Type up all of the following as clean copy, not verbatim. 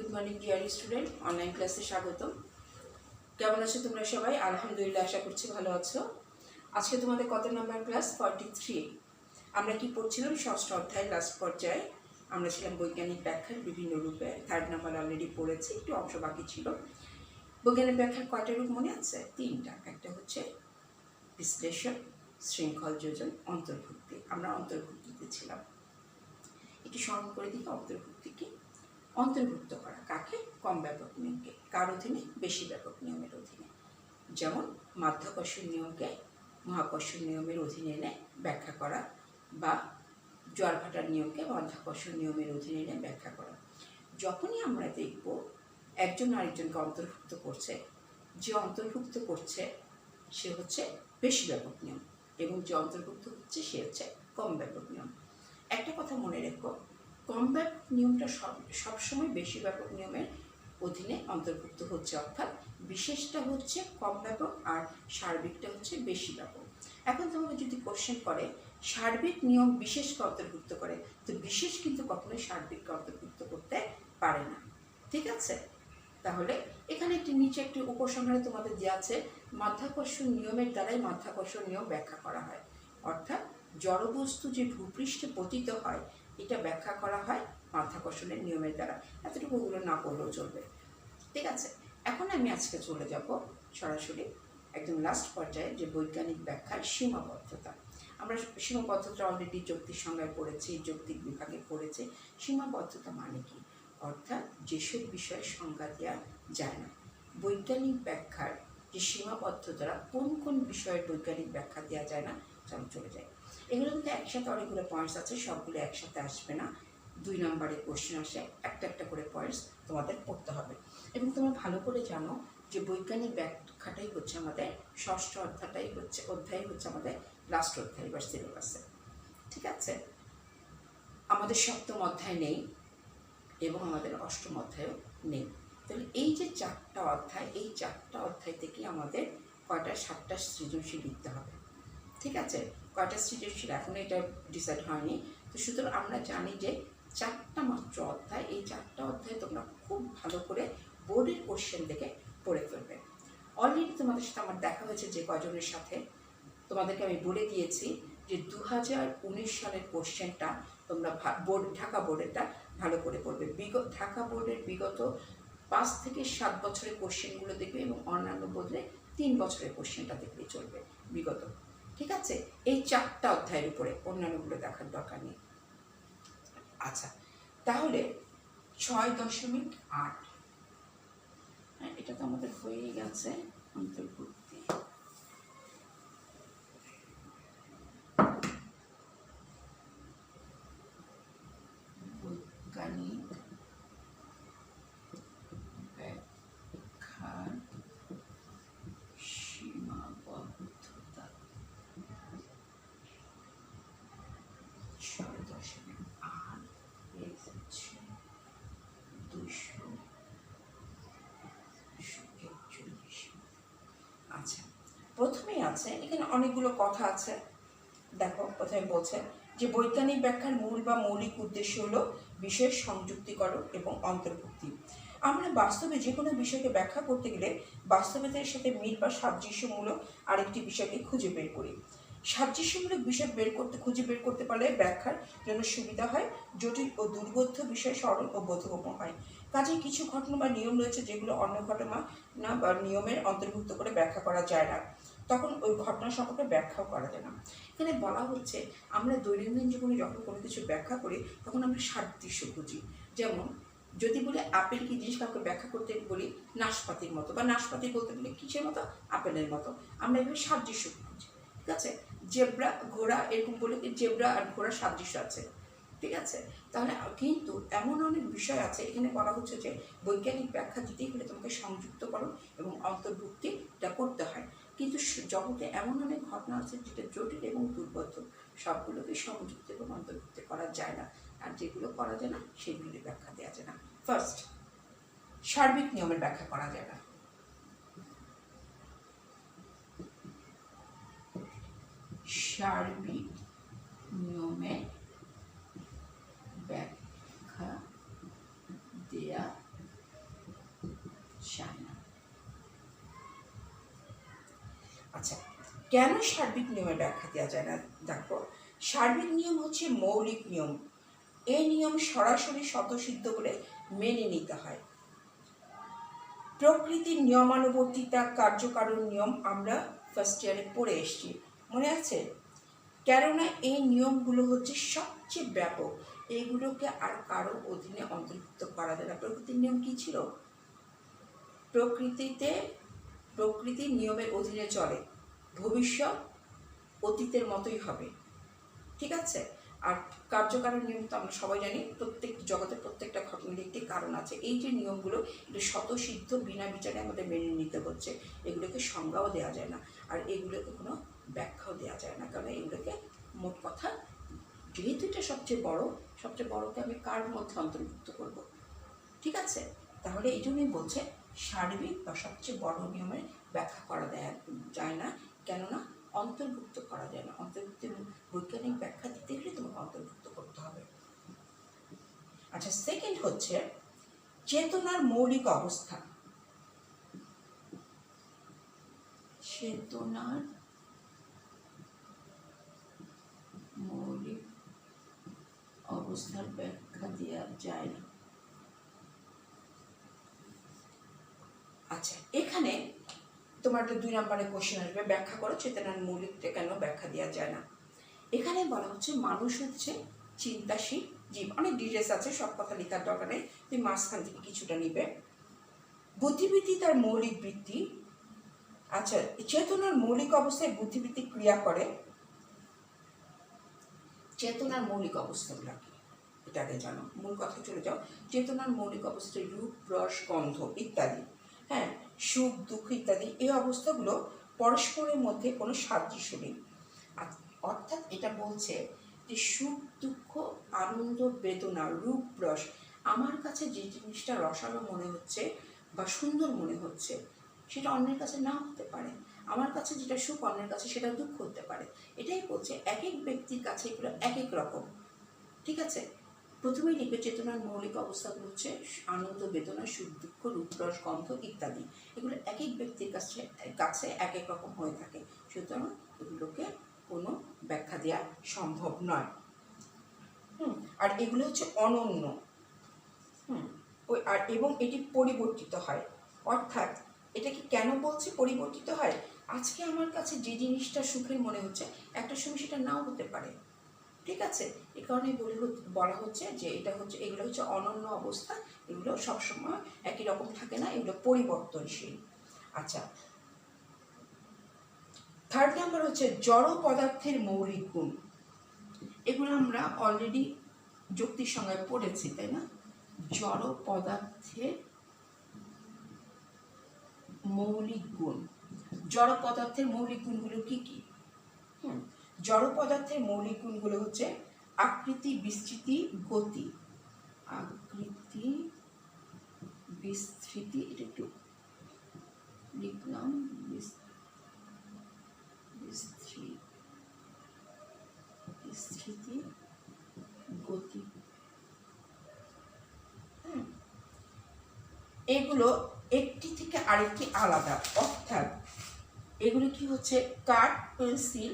Good morning dear student, online ক্লাসে স্বাগত। কেমন আছো তোমরা সবাই? আলহামদুলিল্লাহ, আশা করছি ভালো আছো। আজকে তোমাদের কত নাম্বার ক্লাস? 43। আমরা কি পড়ছিলাম? ষষ্ঠ অধ্যায়ের লাস্ট পর্যায়ে আমরা ছিলাম বৈজ্ঞানিক ব্যাখ্যার বিভিন্ন রূপে। থার্ড নাম্বার অলরেডি পড়েছি, একটু অংশ বাকি ছিল। বৈজ্ঞানিক ব্যাখ্যার কয়টা রূপ মনে আছে? তিনটা। একটা হচ্ছে বিশ্লেষণ, শৃঙ্খল যোজন, অন্তর্ভুক্তি। আমরা অন্তর্ভুক্তিতে ছিলাম। একটু স্মরণ করে দিই অন্তর্ভুক্তি কি। অন্তর্ভুক্ত করা কাকে? কম ব্যাপক নিয়মকে। কার অধীনে? বেশি ব্যাপক নিয়মের অধীনে। যেমন মাধ্যাকর্ষণ নিয়মকে মহাকর্ষণ নিয়মের অধীনে এনে ব্যাখ্যা করা, বা জোয়ার ভাটার নিয়মকে মাধ্যাকর্ষণ নিয়মের অধীনে এনে ব্যাখ্যা করা। যখনই আমরা দেখব একজন আরেকজনকে অন্তর্ভুক্ত করছে, যে অন্তর্ভুক্ত করছে সে হচ্ছে বেশি ব্যাপক নিয়ম, এবং যে অন্তর্ভুক্ত হচ্ছে সে হচ্ছে কম ব্যাপক নিয়ম। একটা কথা মনে রেখো, কম ব্যাপক নিয়মটা সবসময় বেশি ব্যাপক নিয়মের অধীনে অন্তর্ভুক্ত হচ্ছে, অর্থাৎ বিশেষটা হচ্ছে কম ব্যাপক আর সার্বিকটা হচ্ছে বেশি ব্যাপক। এখন তোমাকে যদি কোশ্চেন করে সার্বিক নিয়ম বিশেষকে অন্তর্ভুক্ত করে, তো বিশেষ কিন্তু কখনোই সার্বিককে অন্তর্ভুক্ত করতে পারে না। ঠিক আছে? তাহলে এখানে নিচে একটি উপসংহারে তোমাদের দেওয়া আছে, মাধ্যাকর্ষণ নিয়মের দ্বারাই মাধ্যাকর্ষণ নিয়ম ব্যাখ্যা করা হয়। অর্থাৎ জড়বস্তু যে ভূপৃষ্ঠে পতিত হয়, এটা ব্যাখ্যা করা হয় মাধ্যাকর্ষণের নিয়মের দ্বারা। এতটুকু ওগুলো না পড়লেও চলবে। ঠিক আছে? এখন আমি আজকে চলে যাব সরাসরি একদম লাস্ট পর্যায়ে, যে বৈজ্ঞানিক ব্যাখ্যার সীমাবদ্ধতা। আমরা সীমাবদ্ধতা অলরেডি যৌক্তিক সংজ্ঞায় পড়েছি, যৌক্তিক বিভাগে পড়েছি। সীমাবদ্ধতা মানে কি? অর্থাৎ যেসব বিষয়ে সংজ্ঞা দেওয়া যায় না। বৈজ্ঞানিক ব্যাখ্যার যে সীমাবদ্ধতা, কোন কোন বিষয়ের বৈজ্ঞানিক ব্যাখ্যা দেওয়া যায় না, চলে যায়। এগুলো কিন্তু একসাথে অনেকগুলো পয়েন্টস আছে, সবগুলো একসাথে আসবে না। 2 নম্বরে কোশ্চেন আসে, একটা একটা করে পয়েন্টস তোমাদের পড়তে হবে। এবং তোমরা ভালো করে জানো যে বৈজ্ঞানিক ব্যাখ্যাটাই হচ্ছে আমাদের ষষ্ঠ অধ্যায় হচ্ছে আমাদের লাস্ট অধ্যায় বা সিলেবাসে। ঠিক আছে? আমাদের সপ্তম অধ্যায় নেই এবং আমাদের অষ্টম অধ্যায়ও নেই। তাহলে এই যে 4টা অধ্যায়, এই 4টা অধ্যায় থেকে আমাদের 7টা সৃজনশীল লিখতে হবে। ঠিক আছে? কয়টা সৃজনশীল এখন এটা ডিসাইড হয়নি। তো সুতরাং আমরা জানি যে 4টা মাত্র অধ্যায়। এই 4টা অধ্যায় তোমরা খুব ভালো করে বোর্ডের কোশ্চেন থেকে পড়ে ফেলবে। অলরেডি তোমাদের সাথে আমার দেখা হয়েছে যে কজনের সাথে, তোমাদেরকে আমি বলে দিয়েছি যে 2019 সালের কোশ্চেনটা তোমরা ঢাকা বোর্ডেরটা ভালো করে পড়বে। ঢাকা বোর্ডের বিগত 5 থেকে 7 বছরের কোশ্চেনগুলো দেখবে, এবং অন্যান্য বোর্ডে 3 বছরের কোশ্চেনটা দেখলেই চলবে বিগত। ঠিক আছে? এই 4টা অধ্যায়ের উপরে, অন্যান্যগুলো দেখার দরকার নেই। আচ্ছা, তাহলে 6.8, হ্যাঁ এটা তো আমাদের হয়েই গেছে। অন্তর্ভুক্তি, বৈজ্ঞানিক ব্যাখ্যার সীমাবদ্ধতা। 6.8 হচ্ছে 241। আচ্ছা, প্রথমেই আছে এখানে অনেকগুলো কথা আছে। দেখো, প্রথমে বলছে যে বৈজ্ঞানিক ব্যাখ্যার মূল বা মৌলিক উদ্দেশ্য হলো বিষয়ের সংযুক্তিকরণ এবং অন্তর্ভুক্তি। আমরা বাস্তবে যে কোনো বিষয়কে ব্যাখ্যা করতে গেলে বাস্তবতার সাথে মিল বা সাদৃশ্যমূলক আরেকটি বিষয়কে খুঁজে বের করি। সাদৃশ্যমূলক বিষয় খুঁজে বের করতে পারলে ব্যাখ্যার জন্য সুবিধা হয়, জটিল ও দুর্বোধ্য বিষয় সরল ও বোধগম্য হয়। কাজেই কিছু ঘটনা বা নিয়ম রয়েছে যেগুলো অন্য ঘটনা বা নিয়মের অন্তর্ভুক্ত করে ব্যাখ্যা করা যায় না, তখন ওই ঘটনা সম্পর্কে ব্যাখ্যাও করা যায় না। এখানে বলা হচ্ছে আমরা দৈনন্দিন জীবনে যখন কোনো কিছু ব্যাখ্যা করি তখন আমরা সাদৃশ্য খুঁজি। যেমন যদি বলে আপেল কি জিনিস, কাউকে ব্যাখ্যা করতে বলি নাশপাতির মতো, বা নাশপাতি বলতে গেলে কিসের মতো? আপেলের মতো। আমরা এভাবে সাদৃশ্য খুঁজি। ঠিক আছে? জেব্রা, ঘোড়া, এরকম বলে জেব্রা আর ঘোড়ার সাদৃশ্য আছে। ঠিক আছে? তাহলে কিন্তু এমন অনেক বিষয় আছে, এখানে বলা হচ্ছে যে বৈজ্ঞানিক ব্যাখ্যা দিতেই হলে তোমাকে সংযুক্তকরণ এবং অন্তর্ভুক্তিটা করতে হয়। কিন্তু জগতে এমন অনেক ঘটনা আছে যেটা জটিল এবং দুর্বোধ্য, সবগুলোকে সংযুক্ত এবং অন্তর্ভুক্ত করা যায় না, আর যেগুলো করা যায় না সেগুলির ব্যাখ্যা দেওয়া যায় না। ফার্স্ট, সার্বিক নিয়মের ব্যাখ্যা করা যায় না। সার্বিক নিয়মের ব্যাখ্যা দেয়া কেন সার্বিক নিয়মের ব্যাখ্যা দেওয়া যায় না? দেখো, সার্বিক নিয়ম হচ্ছে মৌলিক নিয়ম। এই নিয়ম সরাসরি স্বতঃসিদ্ধ বলে মেনে নিতে হয়। প্রকৃতির নিয়মানুবর্তিতা, কার্যকারণ নিয়ম আমরা ফার্স্ট ইয়ারে পড়ে এসেছি, মনে আছে? কেননা এই নিয়মগুলো হচ্ছে সবচেয়ে ব্যাপক, এইগুলোকে আর কারো অধীনে অন্তর্ভুক্ত করা যায় না। প্রকৃতির নিয়ম কী ছিল? প্রকৃতির নিয়মের অধীনে চলে, ভবিষ্যৎ অতীতের মতোই হবে, ঠিক আছে? আর কার্যকারণ নিয়ম তো আমরা সবাই জানি, প্রত্যেক জগতের প্রত্যেকটা ঘটনার একটি কারণ আছে। এই যে নিয়মগুলো, এটা স্বতঃসিদ্ধ, বিনা বিচারে আমাদের মেনে নিতে হচ্ছে। এগুলোকে সংজ্ঞাও দেওয়া যায় না, আর এগুলোকে কোনো ব্যাখ্যাও দেওয়া যায় না, কারণ এগুলোকে মোট কথা, যেহেতু এটা সবচেয়ে বড়কে আমি কার মধ্যে অন্তর্ভুক্ত করব? ঠিক আছে? তাহলে এই জন্যই বলছে সার্বিক বা সবচেয়ে বড় নিয়মের ব্যাখ্যা করা যায় না, কেননা অন্তর্ভুক্ত করা যায় না। অন্তর্ভুক্তের বৈজ্ঞানিক ব্যাখ্যা দিতে গেলে তোমাকে অন্তর্ভুক্ত করতে হবে। আচ্ছা, সেকেন্ড হচ্ছে চেতনার মৌলিক অবস্থা। চেতনার মৌলিক অবস্থার ব্যাখ্যা দেওয়া যায় না। আচ্ছা, এখানে তোমার 2 নম্বরে কোশ্চেন আসবে, ব্যাখ্যা করো চেতনার মৌলিকটা কেন ব্যাখ্যা দেওয়া যায় না। এখানে বলা হচ্ছে মানুষ হচ্ছে চিন্তাশীল জীব। অনেক ডিটেলস আছে, সব কথা লেখার দরকার নেই, তুমি মাঝখান থেকে কিছুটা নিবে। বুদ্ধিবৃত্তি তার মৌলিক বৃত্তি। আচ্ছা, চেতনার মৌলিক অবস্থায় বুদ্ধিবৃত্তি ক্রিয়া করে। চেতনার মৌলিক অবস্থাগুলো কি এটা আগে জানো, মূল কথা চলে যাও। চেতনার মৌলিক অবস্থা রূপ, রস, গন্ধ ইত্যাদি, হ্যাঁ, সুখ, দুঃখ ইত্যাদি। এই অবস্থাগুলো পরস্পরের মধ্যে কোনো সাদৃশ্য নেই। অর্থাৎ এটা বলছে যে সুখ, দুঃখ, আনন্দ, বেদনা, রূপ, রস, আমার কাছে যে জিনিসটা রসালো মনে হচ্ছে বা সুন্দর মনে হচ্ছে, সেটা অন্যের কাছে নাও হতে পারে। আমার কাছে যেটা সুখ, অন্যের কাছে সেটা দুঃখ হতে পারে। এটাই বলছে এক এক ব্যক্তির কাছে এগুলো এক এক রকম, ঠিক আছে? প্রথমেই লিখবে চেতনার মৌলিক অবস্থাগুলো হচ্ছে আনন্দ, বেদনা, সুখ, দুঃখ, রূপ, রস, গন্ধ ইত্যাদি। এগুলো এক এক ব্যক্তির কাছে এক এক রকম হয়ে থাকে, সুতরাং এগুলোকে কোনো ব্যাখ্যা দেওয়া সম্ভব নয়। আর এগুলো হচ্ছে অনন্য, আর এবং এটি পরিবর্তিত হয়। অর্থাৎ এটাকে কেন বলছে পরিবর্তিত হয়? আজকে আমার কাছে যে জিনিসটা সুখের মনে হচ্ছে, একটা সময় সেটা নাও হতে পারে, ঠিক আছে? এই কারণে বলা হচ্ছে যে এগুলো হচ্ছে অনন্য অবস্থা, এগুলো সবসময় একই রকম থাকে না, এগুলো পরিবর্তনশীল। আচ্ছা, থার্ড নাম্বার হচ্ছে জড় পদার্থের মৌলিক গুণ। এগুলো আমরা অলরেডি যুক্তির সংজ্ঞায় পড়েছি, তাই না? জড় পদার্থের মৌলিক গুণ। জড় পদার্থের মৌলিক গুণগুলো কি কি? জড় পদার্থের মৌলিক গুণগুলো হচ্ছে আকৃতি, বিস্তৃতি, গতি। আকৃতি, বিস্তৃতি, এটা একটু লিখলাম, বিস্তৃতি, গতি। এগুলো একটি থেকে আরেকটি আলাদা। অর্থাৎ এগুলো কি হচ্ছে, কাঠ, পেন্সিল,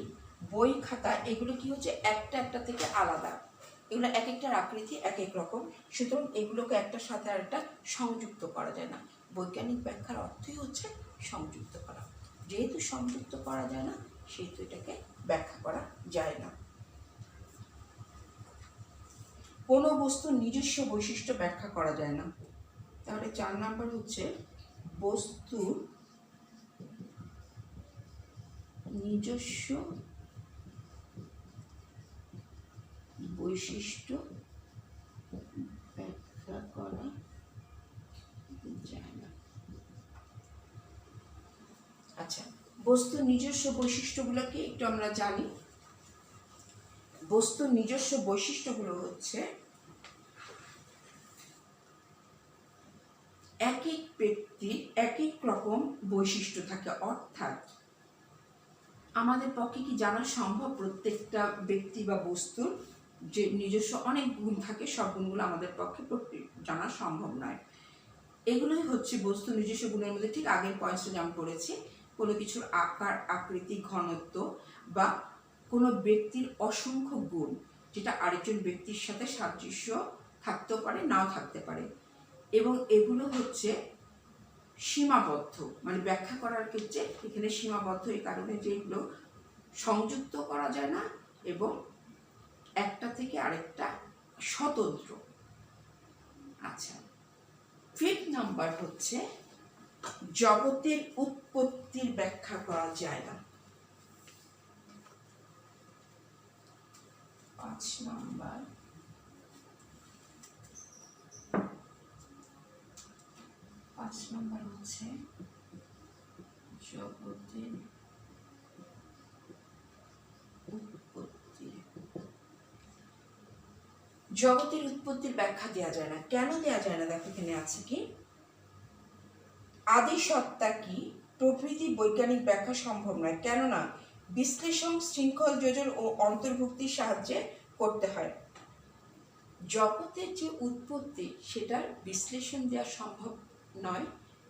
বই, খাতা, এগুলো কি হচ্ছে একটা একটা থেকে আলাদা। এগুলো এক একটার আকৃতি এক এক রকম, সুতরাং এগুলোকে একটার সাথে আরেকটা সংযুক্ত করা যায় না। বৈজ্ঞানিক ব্যাখ্যার অর্থই হচ্ছে সংযুক্ত করা। যেহেতু সংযুক্ত করা যায় না, সেহেতু এটাকে ব্যাখ্যা করা যায় না। কোনো বস্তুর নিজস্ব বৈশিষ্ট্য ব্যাখ্যা করা যায় না। তাহলে 4 নাম্বার হচ্ছে বস্তুর নিজস্ব বৈশিষ্ট্য ব্যাখ্যা করা যায় না। আচ্ছা, বস্তুর নিজস্ব বৈশিষ্ট্যগুলো কি একটু আমরা জানি। বস্তুর নিজস্ব বৈশিষ্ট্যগুলো হচ্ছে এক এক ব্যক্তির এক এক রকম বৈশিষ্ট্য থাকে। অর্থাৎ আমাদের পক্ষে কি জানা সম্ভব প্রত্যেকটা ব্যক্তি বা বস্তুর যে নিজস্ব অনেক গুণ থাকে, সব গুণগুলো আমাদের পক্ষে জানা সম্ভব নয়। এগুলোই হচ্ছে বস্তুর নিজস্ব গুণের মধ্যে। ঠিক আগের পয়েন্টসটা যেমন পড়েছি কোনো কিছুর আকার, আকৃতি, ঘনত্ব বা কোনো ব্যক্তির অসংখ্য গুণ যেটা আরেকজন ব্যক্তির সাথে সাদৃশ্য থাকতেও পারে, নাও থাকতে পারে। এবং এগুলো হচ্ছে সীমাবদ্ধ, মানে ব্যাখ্যা করার ক্ষেত্রে এখানে সীমাবদ্ধ, এই কারণে যে এগুলো সংযুক্ত করা যায় না এবং একটা থেকে আরেকটা স্বতন্ত্র। আচ্ছা, 5 নাম্বার হচ্ছে জগতের উৎপত্তির ব্যাখ্যা করা যায় না। 5 নাম্বার হচ্ছে জগতের উৎপত্তির ব্যাখ্যা দেওয়া যায় না। কেন দেওয়া যায় না? দেখো এখানে আছে কি, আদি সত্তা কি প্রভৃতি বৈজ্ঞানিক ব্যাখ্যা সম্ভব নয়, কেননা বিশ্লেষণ, শৃঙ্খল যোজন ও অন্তর্ভুক্তির সাহায্যে করতে হয়। জগতের যে উৎপত্তি সেটার বিশ্লেষণ দেওয়া সম্ভব নয়,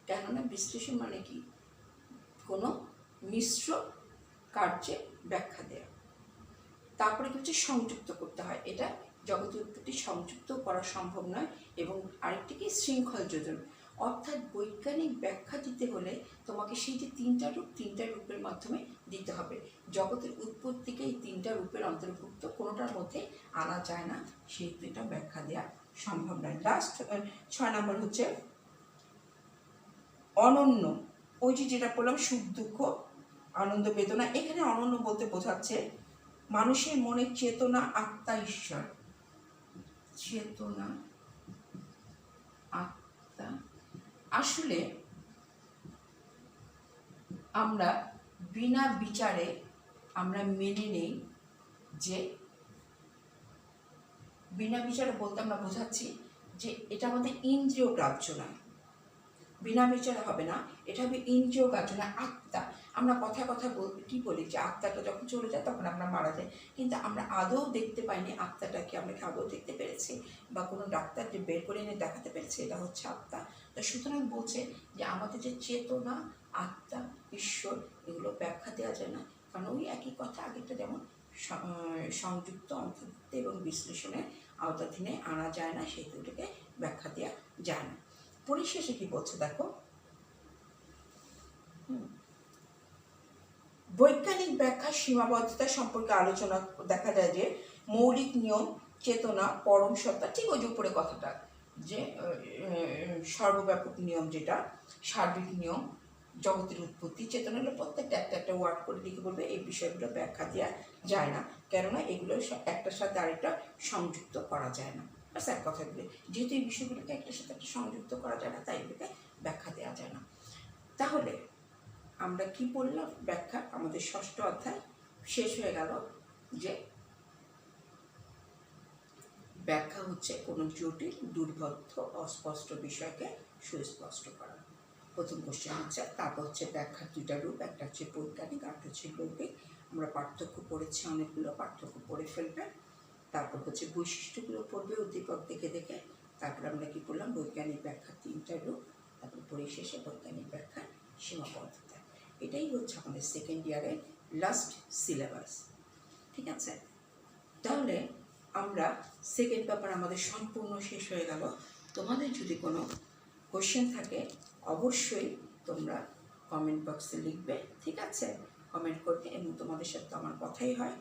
কেননা বিশ্লেষণ মানে কি, কোনো মিশ্র কার্যে ব্যাখ্যা দেয়া। তারপরে হচ্ছে সংযুক্ত করতে হয়, এটা জগতের উৎপত্তি সংযুক্ত করা সম্ভব নয়। এবং আরেকটি কি, শৃঙ্খল যোজন, অর্থাৎ বৈজ্ঞানিক ব্যাখ্যা দিতে হলে তোমাকে সেই যে তিনটা রূপের মাধ্যমে দিতে হবে। জগতের উৎপত্তিকে এই 3টা রূপের অন্তর্ভুক্ত কোনোটার মধ্যে আনা যায় না, সেহেতু এটা ব্যাখ্যা দেওয়া সম্ভব নয়। লাস্ট 6 নাম্বার হচ্ছে অনন্য। ওই যেটা বললাম, সুখ দুঃখ, আনন্দ বেদনা, এখানে অনন্য বলতে বোঝাচ্ছে মানুষের মনে চেতনা, আত্মা, ঈশ্বর। চেতনা, আত্মা, আসলে আমরা বিনা বিচারে আমরা মেনে নেই যে, বিনা বিচারে বলতে আমরা বোঝাচ্ছি যে এটা আমাদের ইন্দ্রিয় গ্রাহ্য নয়, বিনা বিচারে হবে না, এটা হবে ইন্দ্রিয় গ্রাহ্য না। আত্মা, আমরা কথায় কি বলি যে আত্মাটা যখন চলে যায় তখন আমরা মারা যাই, কিন্তু আমরা আদৌ দেখতে পাইনি আত্মাটাকে, আমরা কি আদৌ দেখতে পেরেছি বা কোনো ডাক্তার যে বের করে এনে দেখাতে পেরেছে এটা হচ্ছে আত্মা। তো সুতরাং বলছে যে আমাদের যে চেতনা, আত্মা, ঈশ্বর, এগুলো ব্যাখ্যা দেওয়া যায় না, কারণ ওই একই কথা আগেরটা যেমন সংযুক্ত, অন্তর্ভুক্ত এবং বিশ্লেষণের আওতাধীনে আনা যায় না, সেই দুটোকে ব্যাখ্যা দেওয়া যায় না। পরিশেষে কি বলছে দেখো, বৈজ্ঞানিক ব্যাখ্যা সীমাবদ্ধতা সম্পর্কে আলোচনা দেখা যায় যে মৌলিক নিয়ম, চেতনা, পরম সত্তা, ঠিক ওই যে উপরে কথাটা যে সর্বব্যাপক নিয়ম, যেটা সার্বিক নিয়ম, জগতের উৎপত্তি, চেতনা, হলো প্রত্যেকটা একটা ওয়ার্ড করে লিখে বলবে এই বিষয়গুলো ব্যাখ্যা দেওয়া যায় না, কেননা এগুলো একটার সাথে আরেকটা সংযুক্ত করা যায় না। ব্যাস এক কথা বলে, যেহেতু এই বিষয়গুলোকে একটার সাথে একটা সংযুক্ত করা যায় না, তাই এগুলোকে ব্যাখ্যা দেওয়া যায় না। তাহলে আমরা কি বললাম, ব্যাখ্যা আমাদের 6ষ্ঠ অধ্যায় শেষ হয়ে গেল। যে ব্যাখ্যা হচ্ছে কোনো জটিল, দুর্বোধ্য, অস্পষ্ট বিষয়কে সুস্পষ্ট করা। প্রথম কোশ্চেন হচ্ছে, তারপর হচ্ছে ব্যাখ্যার 2টা রূপ, একটা হচ্ছে বৈজ্ঞানিক, একটা হচ্ছে লৌকিক। আমরা পার্থক্য পড়েছি, অনেকগুলো পার্থক্য পড়ে ফেলবে। তারপর হচ্ছে বৈশিষ্ট্যগুলো পড়বে উদ্দীপক দেখে দেখে। তারপর আমরা কি বললাম, বৈজ্ঞানিক ব্যাখ্যার 3টা রূপ, তারপর পরিশেষে বৈজ্ঞানিক ব্যাখ্যার সীমাবদ্ধতা। এটাই হচ্ছে আমাদের সেকেন্ড ইয়ারের লাস্ট সিলেবাস, ঠিক আছে? তাহলে আমরা সেকেন্ড পেপার আমাদের সম্পূর্ণ শেষ হয়ে গেল। তোমাদের যদি কোনো কোশ্চেন থাকে অবশ্যই তোমরা কমেন্ট বক্সে লিখবে, ঠিক আছে? কমেন্ট করবে, এবং তোমাদের সাথে আমার কথাই হয়।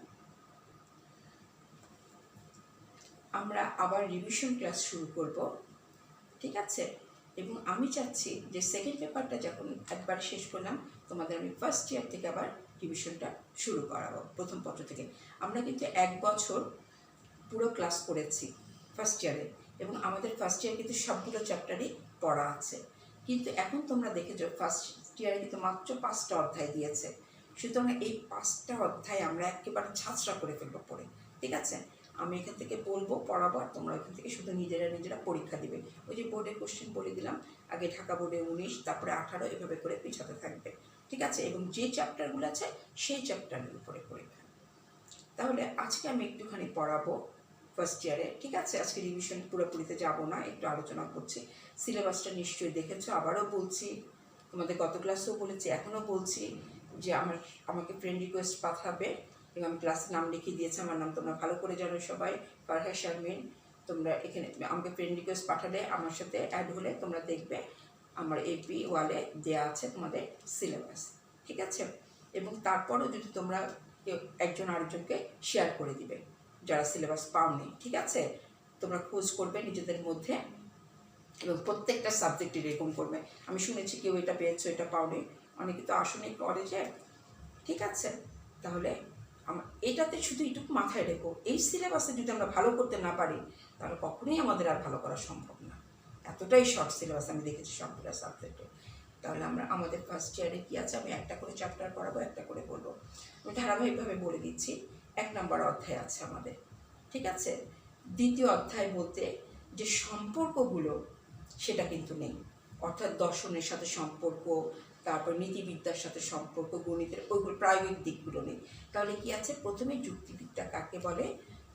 আমরা আবার রিভিশন ক্লাস শুরু করব, ঠিক আছে? এবং আমি চাচ্ছি যে সেকেন্ড পেপারটা যখন একবার শেষ করলাম, তোমাদের আমি ফার্স্ট ইয়ার থেকে আবার রিভিশনটা শুরু করাবো, প্রথম পত্র থেকে। আমরা কিন্তু 1 বছর পুরো ক্লাস করেছি ফার্স্ট ইয়ারে, এবং আমাদের ফার্স্ট ইয়ার কিন্তু সবগুলো চ্যাপ্টারই পড়া আছে। কিন্তু এখন তোমরা দেখেছো ফার্স্ট ইয়ারে কিন্তু মাত্র 5টা অধ্যায় দিয়েছে, সুতরাং এই 5টা অধ্যায় আমরা একেবারে ছাঁচড়া করে ফেলবো পড়ে, ঠিক আছে? আমি এখান থেকে বলবো, পড়াবো, আর তোমরা এখান থেকে শুধু নিজেরা পরীক্ষা দিবে। ওই যে বোর্ডের কোশ্চেন বলে দিলাম, আগে ঢাকা বোর্ডে 19, তারপরে 18, এভাবে করে পিছাতে থাকবে, ঠিক আছে? এবং যে চ্যাপ্টারগুলো আছে সেই চ্যাপ্টারের উপরে পরীক্ষা। তাহলে আজকে আমি একটুখানি পড়াবো ফার্স্ট ইয়ারে, ঠিক আছে? আজকে রিভিশন পুরোপুরিতে যাব না, একটু আলোচনা করছি। সিলেবাসটা নিশ্চয়ই দেখেছো, আবারও বলছি তোমাদের গত ক্লাসেও বলেছি, এখনও বলছি যে আমাকে ফ্রেন্ড রিকোয়েস্ট পাঠাবে এবং আমি ক্লাসের নাম লিখিয়ে দিয়েছি। আমার নাম তোমরা ভালো করে জানো সবাই, ফারহা শারমিন। তোমরা এখানে আমাকে ফ্রেন্ড রিকোয়েস্ট পাঠালে, আমার সাথে অ্যাড হলে তোমরা দেখবে আমার এপি ওয়ালে দেওয়া আছে তোমাদের সিলেবাস, ঠিক আছে? এবং তারপরেও যদি তোমরা একজন আরেকজনকে শেয়ার করে দিবে যারা সিলেবাস পাওনি, ঠিক আছে? তোমরা খোঁজ করবে নিজেদের মধ্যে এবং প্রত্যেকটা সাবজেক্টে এরকম করবে। আমি শুনেছি কেউ এটা পেয়েছো, এটা পাওনি, অনেকে তো আসনে কলেজে, ঠিক আছে? তাহলে এটাতে শুধু এইটুকু মাথায় রেখো, এই সিলেবাসে যদি আমরা ভালো করতে না পারি তাহলে কখনোই আমাদের আর ভালো করা সম্ভব না। এতটাই শর্ট সিলেবাস আমি দেখেছি সবগুলো সাবজেক্টে। তাহলে আমাদের ফার্স্ট ইয়ারে কী আছে, আমি একটা করে চ্যাপ্টার পড়াবো, একটা করে বলবো। আমি ধারাবাহিকভাবে বলে দিচ্ছি। 1 নম্বর অধ্যায় আছে আমাদের, ঠিক আছে? দ্বিতীয় অধ্যায় বলতে যে সম্পর্কগুলো সেটা কিন্তু নেই, অর্থাৎ দর্শনের সাথে সম্পর্ক, তারপর নীতিবিদ্যার সাথে সম্পর্ক, গণিতের ওইগুলো প্রায়োগিক দিকগুলো নেই। তাহলে কি আছে, প্রথমে যুক্তিবিদ্যা কাকে বলে,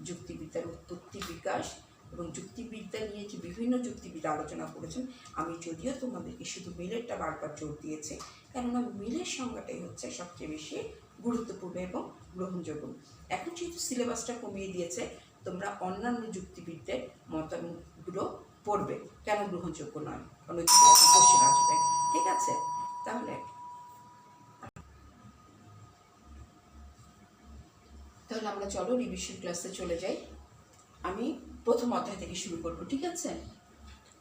যুক্তিবিদ্যার উৎপত্তি, বিকাশ এবং যুক্তিবিদ্যা নিয়ে যে বিভিন্ন যুক্তিবিদ্যা আলোচনা করেছেন। আমি যদিও তোমাদেরকে শুধু মিলেরটা বারবার জোর দিয়েছি, কেননা মিলের সংজ্ঞাটাই হচ্ছে সবচেয়ে বেশি গুরুত্বপূর্ণ এবং গ্রহণযোগ্য। এখন যেহেতু সিলেবাসটা কমিয়ে দিয়েছে, তোমরা অন্যান্য যুক্তিবিদ্যার মতামতগুলো পড়বে, কেন গ্রহণযোগ্য নয়, অনেক কোশ্চেন আসবে, ঠিক আছে? তাহলে আমরা চলো রিভিশন ক্লাসে চলে যাই। আমি প্রথম অধ্যায় থেকে শুরু করবো, ঠিক আছে?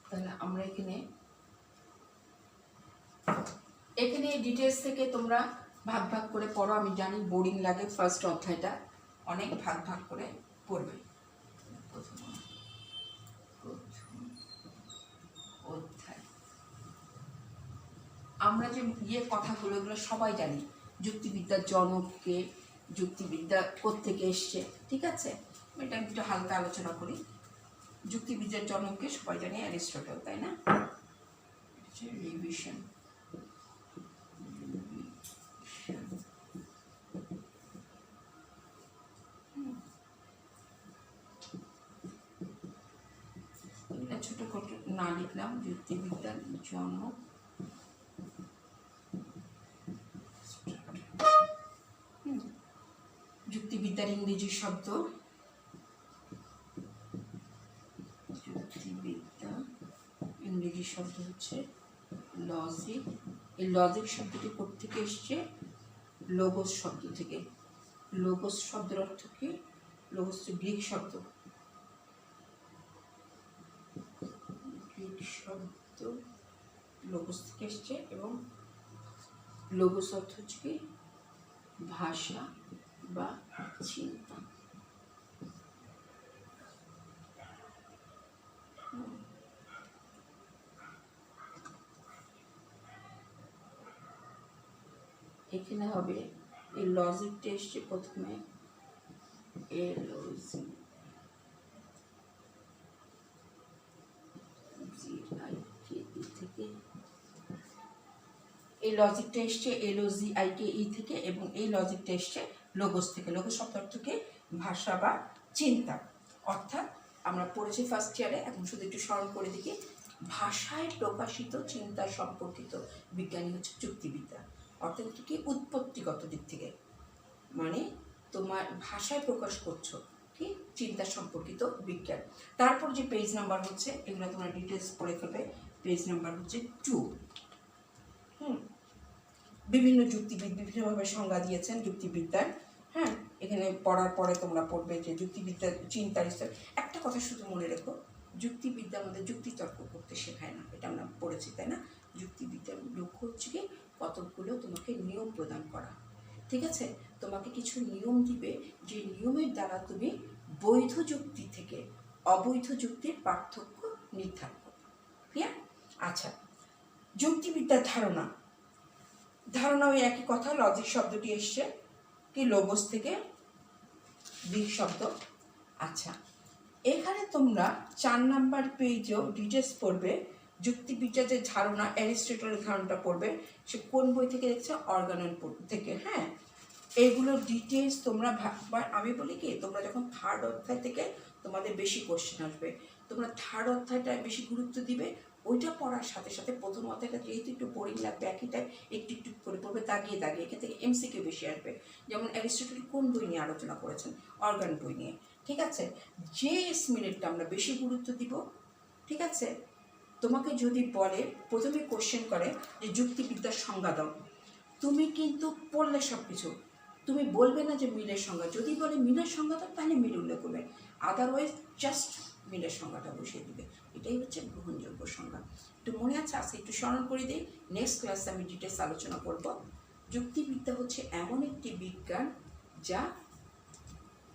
তাহলে আমরা এখানে ডিটেলস থেকে তোমরা ভাগ ভাগ করে পড়ো। আমি জানি বোরিং লাগে, ফার্স্ট অধ্যায়টা অনেক ভাগ ভাগ করে পড়বে। প্রথম অধ্যায় আমরা যে কথাগুলো এগুলো সবাই জানি। যুক্তিবিদ্যার জনককে, যুক্তিবিদ্যা কোত্থেকে এসছে, ঠিক আছে? এটা একটু হালকা আলোচনা করি। যুক্তিবিদ্যার জনককে সবাই জানি অ্যারিস্টটল, তাই না? রিভিশন ছোট করে না লিখলাম। যুক্তিবিদ্যার জনক, যুক্তিবিদ্যার ইংরেজি শব্দ, যুক্তিবিদ্যা ইংরেজি শব্দ হচ্ছে লজিক। এই লজিক শব্দটি কোত্থেকে এসছে, লোগোস শব্দ থেকে। লোগোস শব্দের অর্থ কি? লোগোস হচ্ছে গ্রিক শব্দ, গ্রিক শব্দ লোগোস থেকে এসছে এবং লোগোস অর্থ হচ্ছে কি ভাষা বা চিন্তা। এখানে হবে এই লজিকটা এসছে প্রথমে এলওজি, থেকে এই লজিকটা এসছে LOGIKE থেকে, এবং এই লজিকটা এসছে লোগোস থেকে। লোগোস শব্দ অর্থ কি ভাষা বা চিন্তা। অর্থাৎ আমরা পড়েছি ফার্স্ট ইয়ারে, এখন শুধু একটু স্মরণ করে দেখি। ভাষায় প্রকাশিত চিন্তা সম্পর্কিত বিজ্ঞানী হচ্ছে যুক্তিবিদ্যা। অর্থাৎ কি উৎপত্তিগত দিক থেকে, মানে তোমার ভাষায় প্রকাশ করছো কি চিন্তা সম্পর্কিত বিজ্ঞান। তারপর যে পেজ নাম্বার হচ্ছে, এগুলো তোমরা ডিটেলস পড়ে ফেলবে। পেজ নাম্বার হচ্ছে 2। বিভিন্ন যুক্তিবিদ বিভিন্নভাবে সংজ্ঞা দিয়েছেন যুক্তিবিদ্যার। হ্যাঁ, এখানে পড়ার পরে তোমরা পড়বে যে যুক্তিবিদ্যার চিন্তার স্তর। একটা কথা শুধু মনে রেখো, যুক্তিবিদ্যা আমাদের যুক্তিতর্ক করতে শেখায় না, এটা আমরা পড়েছি, তাই না? যুক্তিবিদ্যার লক্ষ্য হচ্ছে কি কতগুলো তোমাকে নিয়ম প্রদান করা, ঠিক আছে? তোমাকে কিছু নিয়ম দিবে, যে নিয়মের দ্বারা তুমি বৈধ যুক্তি থেকে অবৈধ যুক্তির পার্থক্য নির্ধারণ করবে। ক্লিয়ার? আচ্ছা, যুক্তিবিদ্যার ধারণা ওই একই কথা। লজিক শব্দটি এসছে কি লোগোস থেকে, গ্রিক শব্দ। আচ্ছা, এখানে তোমরা 4 নাম্বার পেজেও ডিটেলস পড়বে। যুক্তিবিদ্যা যে ধারণা, অ্যারিস্টটলের ধারণাটা পড়বে। সে কোন বই থেকে দেখছে? অর্গানন থেকে। হ্যাঁ, এইগুলোর ডিটেলস তোমরা ভাববার। আমি বলি কি, তোমরা যখন 3rd অধ্যায় থেকে তোমাদের বেশি কোশ্চেন আসবে, তোমরা থার্ড অধ্যায়টা বেশি গুরুত্ব দিবে। ওইটা পড়ার সাথে সাথে প্রথম অধ্যায়টা যেহেতু একটু বোরিং লাগবে, একই টাইপ একটু একটু করে পড়বে, দাগিয়ে দাগিয়ে। এখান থেকে এমসিকিউ বেশি আসবে। যেমন অ্যারিস্টটল কোন বই নিয়ে আলোচনা করেছেন? অর্গান বই নিয়ে। ঠিক আছে, যে মিনিটটা আমরা বেশি গুরুত্ব দিব। ঠিক আছে, তোমাকে যদি বলে প্রথমে কোশ্চেন করে যে যুক্তিবিদ্যার সংজ্ঞা দাও, তুমি কিন্তু পড়লে সব কিছু, তুমি বলবে না যে মিলের সংজ্ঞা। যদি বলে মিলের সংজ্ঞা দাও তাহলে মিল উল্লেখ করবে, আদারওয়াইজ জাস্ট মিলের সংজ্ঞাটা বসিয়ে দিবে। এটাই হচ্ছে গ্রহণযোগ্য সংজ্ঞা। একটু মনে আছে? আজকে একটু স্মরণ করে দিই, নেক্সট ক্লাসে আমি ডিটেলস আলোচনা করব। যুক্তিবিদ্যা হচ্ছে এমন একটি বিজ্ঞান যা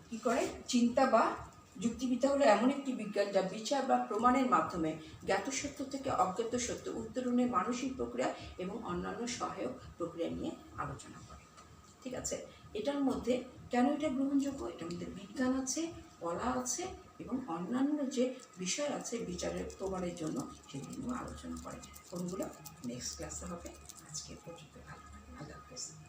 কী করে, চিন্তা বা যুক্তিবিদ্যা হলো এমন একটি বিজ্ঞান যা বিচার বা প্রমাণের মাধ্যমে জ্ঞাত সত্য থেকে অজ্ঞাত সত্য উত্তরণের মানসিক প্রক্রিয়া এবং অন্যান্য সহায়ক প্রক্রিয়া নিয়ে আলোচনা করে। ঠিক আছে, এটার মধ্যে কেন এটা গ্রহণযোগ্য? এটার মধ্যে বিজ্ঞান আছে, কলা আছে এবং অন্যান্য যে বিষয় আছে বিচারের প্রমাণের জন্য, সেগুলো নিয়ে আলোচনা করে। কোনগুলো নেক্সট ক্লাসে হবে। আজকে পর্যন্ত ভালো, আল্লাহ হাফেজ।